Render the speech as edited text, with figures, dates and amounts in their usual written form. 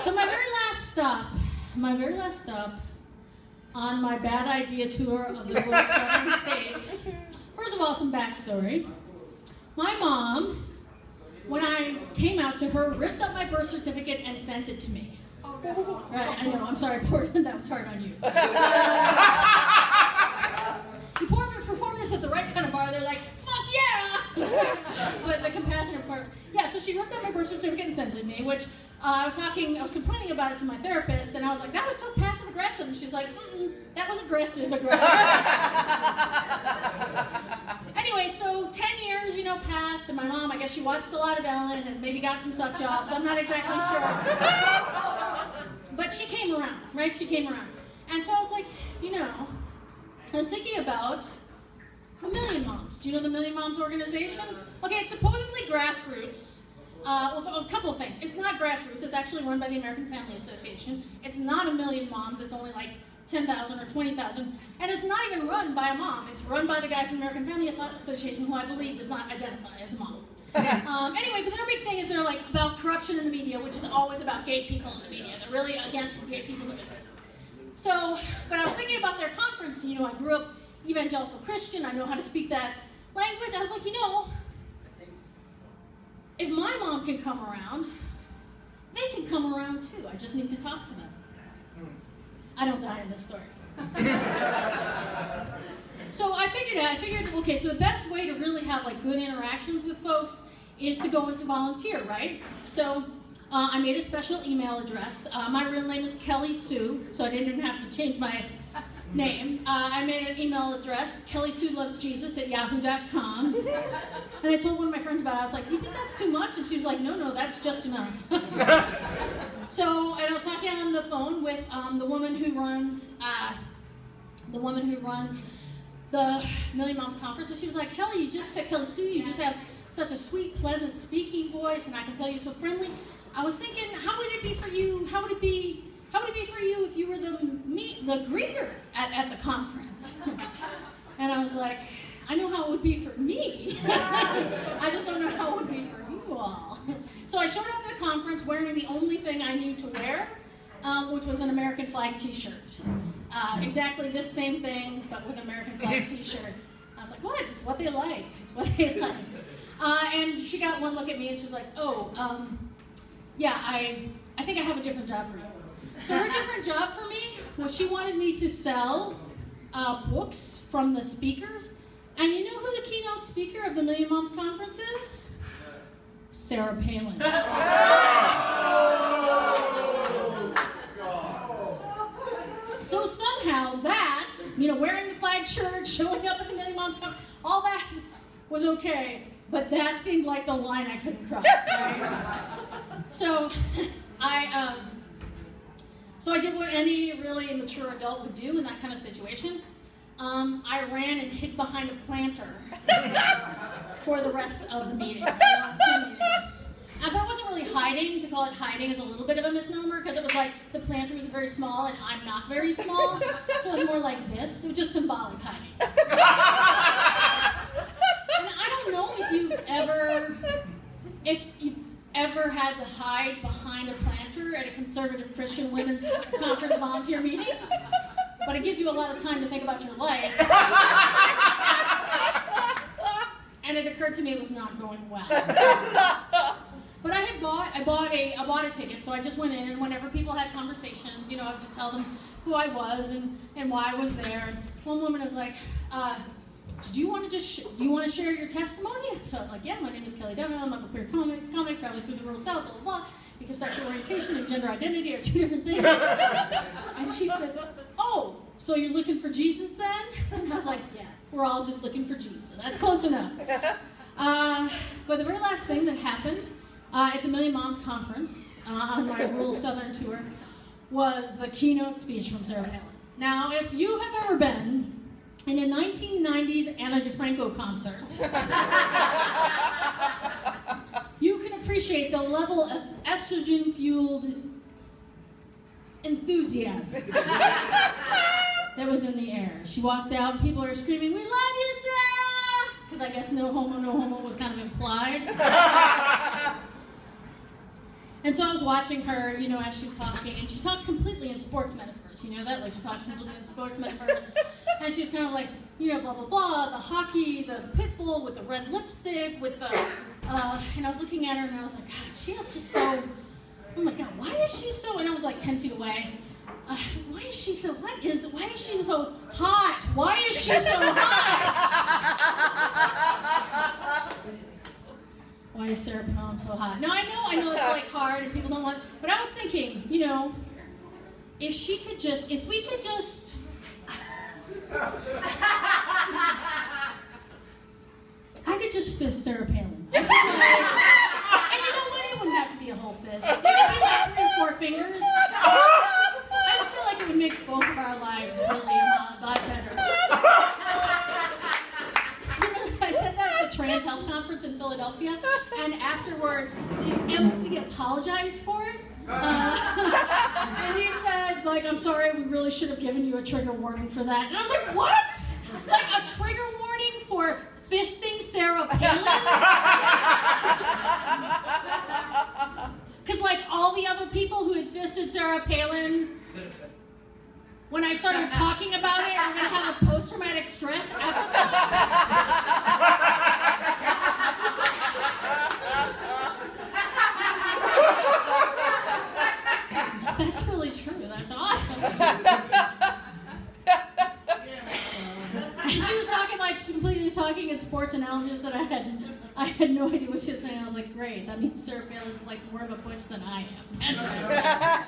So my very last stop on my bad idea tour of the rural southern states. First of all, some backstory. My mom, when I came out to her, ripped up my birth certificate and sent it to me. Oh, no. Right, I know, I'm sorry, Portland, that was hard on you. You perform this at the right kind of bar, they're like, fuck yeah! But the compassionate part, yeah, so she ripped up my birth certificate and sent it to me, which I was complaining about it to my therapist, and I was like, that was so passive aggressive, and she's like, that was aggressive. Anyway, so 10 years, passed, and my mom, I guess she watched a lot of Ellen and maybe got some suck jobs, I'm not exactly sure. But she came around, right? She came around. And so I was like, I was thinking about the Million Moms. Do you know the Million Moms organization? Okay, it's supposedly grassroots. A couple of things. It's not grassroots. It's actually run by the American Family Association. It's not a million moms. It's only like 10,000 or 20,000. And it's not even run by a mom. It's run by the guy from the American Family Association who I believe does not identify as a mom. Anyway, but their big thing is they're like about corruption in the media, which is always about gay people in the media. They're really against gay people in the media. So, but I was thinking about their conference, and I grew up evangelical Christian. I know how to speak that language. I was like, if my mom can come around, they can come around too. I just need to talk to them. I don't die in this story. So I figured, okay, so the best way to really have like good interactions with folks is to go into volunteer, right? So I made a special email address. My real name is Kelli Sue, so I didn't even have to change my name. I made an email address, kellysuelovesjesus@yahoo.com. And I told one of my friends about it. I was like, do you think that's too much? And she was like, no, that's just enough. So, and I was talking on the phone with the woman who runs the Million Moms Conference, and she was like, Kelly, you just said, Kelli Sue, you just have such a sweet, pleasant speaking voice, and I can tell you're so friendly. I was thinking, how would it be for you? How would it be for you if you were the greeter at the conference? And I was like, I know how it would be for me. I just don't know how it would be for you all. So I showed up at the conference wearing the only thing I knew to wear, which was an American flag t-shirt. Exactly this same thing, but with American flag t-shirt. I was like, what? It's what they like. It's what they like. And she got one look at me and she was like, yeah, I think I have a different job for you. So her different job for me was she wanted me to sell books from the speakers. And you know who the keynote speaker of the Million Moms Conference is? Sarah Palin. So somehow that, wearing the flag shirt, showing up at the Million Moms Conference, all that was okay. But that seemed like the line I couldn't cross. Right? So I did what any really mature adult would do in that kind of situation. I ran and hid behind a planter for the rest of the meeting. But I wasn't really hiding. To call it hiding is a little bit of a misnomer because it was like the planter was very small and I'm not very small. So it was more like this. It was just symbolic hiding. And I don't know if you've ever had to hide behind a planter at a conservative Christian women's conference volunteer meeting, but it gives you a lot of time to think about your life. And it occurred to me it was not going well. But I bought a ticket, so I just went in, and whenever people had conversations, I would just tell them who I was and why I was there. And one woman was like, do you want to share your testimony? So I was like, yeah, my name is Kelli Dunham, I'm a queer comic, traveling through the rural South, blah, blah, blah, because sexual orientation and gender identity are two different things. And she said, oh, so you're looking for Jesus then? And I was like, yeah, we're all just looking for Jesus. That's close enough. But the very last thing that happened at the Million Moms Conference on my rural Southern tour was the keynote speech from Sarah Palin. Now, if you have ever been in a 1990s Anna DeFranco concert, you can appreciate the level of estrogen-fueled enthusiasm that was in the air. She walked out and people are screaming, "We love you, Sarah!" Because I guess no homo was kind of implied. And so I was watching her, you know, as she was talking, and she talks completely in sports metaphors, you know that? Like, she talks completely in sports metaphors. And she's kind of like, you know, blah, blah, blah, the hockey, the pit bull with the red lipstick, with the, and I was looking at her and I was like, God, she is just so, oh my God, why is she so, and I was like 10 feet away. I was like, why is she so, why is she so hot? Why is she so hot? Why is Sarah Palin so hot? No, I know it's like hard and people don't want, but I was thinking, you know, if we could just, I could just fist Sarah Palin. And you know what? It wouldn't have to be a whole fist. It could be like 3 or 4 fingers. I just feel like it would make both of our lives really a lot better. I said that at the Trans Health Conference in Philadelphia, and afterwards, the MC apologized for it. And he said, like, I'm sorry, we really should have given you a trigger warning for that. And I was like, what? Like, a trigger warning for fisting Sarah Palin? Because, like, all the other people who had fisted Sarah Palin, when I started talking about it, are going to have a post-traumatic stress episode. That's really true. That's awesome. And she was talking like she completely talking in sports analogies that I had no idea what she was saying. I was like, great. That means Sarah Palin's like more of a butch than I am. That's it.